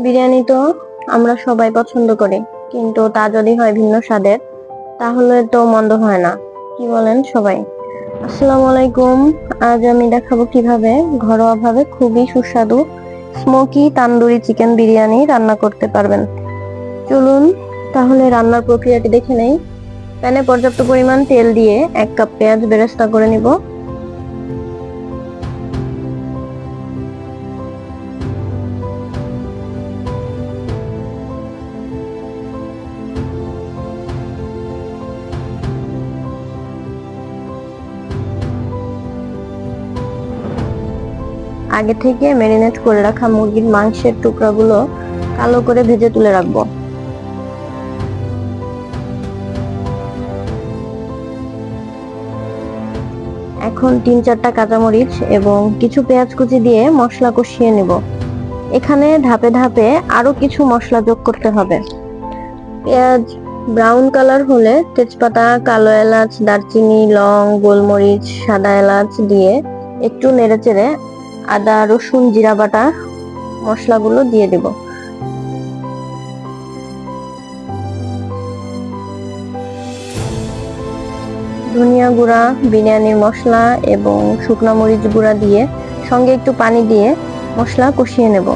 বিরিয়ানি তো আমরা সবাই পছন্দ করি, কিন্তু তা যদি হয় ভিন্ন স্বাদের তাহলে তো মন্দ হয় না, কি বলেন সবাই? আসসালামু আলাইকুম। আজ আমি দেখাবো কিভাবে ঘরোয়া ভাবে খুবই সুস্বাদু স্মোকি তান্দুরি চিকেন বিরিয়ানি রান্না করতে পারবেন। চলুন তাহলে রান্নার প্রক্রিয়াটি দেখে নেই। প্যানে পর্যাপ্ত পরিমাণ তেল দিয়ে 1 কাপ পেঁয়াজ বেরেস্তা করে নিব। আগে থেকে ম্যারিনেট করে রাখা মুরগির মাংসের টুকরাগুলো কালো করে ভেজে তুলে রাখবো। এখন 3-4টা কাঁচামরিচ এবং কিছু পেঁয়াজ কুচি দিয়ে মশলা কষিয়ে নেব। এখানে ধাপে ধাপে আরো কিছু মশলা যোগ করতে হবে। পেঁয়াজ ব্রাউন কালার হলে তেজপাতা, কালো এলাচ, দারচিনি, লং, গোলমরিচ, সাদা এলাচ দিয়ে একটু নেড়েচেড়ে আদা, রসুন, জিরা বাটা মশলাগুলো দিয়ে দেব। ধনিয়া গুঁড়া, বিরিয়ানির মশলা এবং শুকনো মরিচ গুঁড়া দিয়ে সঙ্গে একটু পানি দিয়ে মশলা কষিয়ে নেব।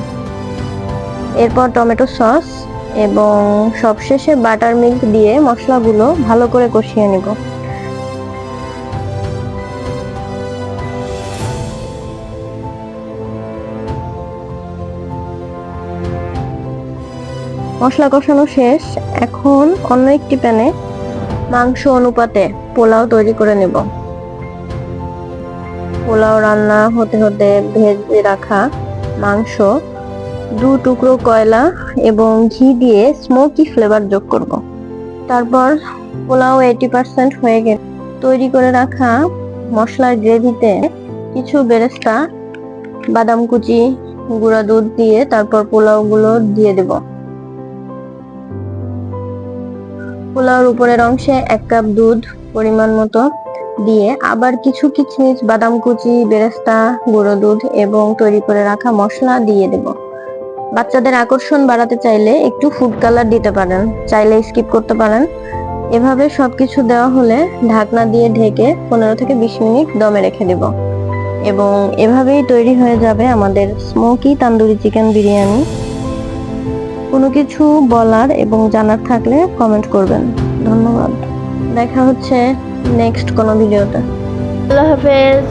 এরপর টমেটো সস এবং সবশেষে বাটার মিল্ক দিয়ে মশলাগুলো ভালো করে কষিয়ে নেব। মশলা কষানো শেষ। এখন অন্য একটি প্যানে মাংস অনুপাতে পোলাও তৈরি করে নেব। পোলাও রান্না হতে হতে ভেজে রাখা মাংস, 2 টুকরো কয়লা এবং ঘি দিয়ে স্মোকি ফ্লেভার যোগ করব। তারপর পোলাও 80% হয়ে গেলে তৈরি করে রাখা মশলার গ্রেভিতে কিছু বেরেস্তা, বাদাম কুচি, গুঁড়া দুধ দিয়ে তারপর পোলাও গুলো দিয়ে দেব। পোলাওর উপরের অংশে 1 কাপ দুধ পরিমাণ মতো দিয়ে আবার কিছু কিশমিশ, বাদাম কুচি, বেরেস্তা, গুঁড়ো দুধ এবং তৈরি করে রাখা মশলা দিয়ে দেব। বাচ্চাদের আকর্ষণ বাড়াতে চাইলে একটু ফুড কালার দিতে পারেন, চাইলে স্কিপ করতে পারেন। এভাবে সবকিছু দেওয়া হলে ঢাকনা দিয়ে ঢেকে 15 থেকে 20 মিনিট দমে রেখে দেব এবং এভাবেই তৈরি হয়ে যাবে আমাদের স্মোকি তান্দুরি চিকেন বিরিয়ানি। কোনো কিছু বলার এবং জানার থাকলে কমেন্ট করবেন। ধন্যবাদ। দেখা হচ্ছে নেক্সট কোনো ভিডিওতে। আল্লাহ হাফেজ।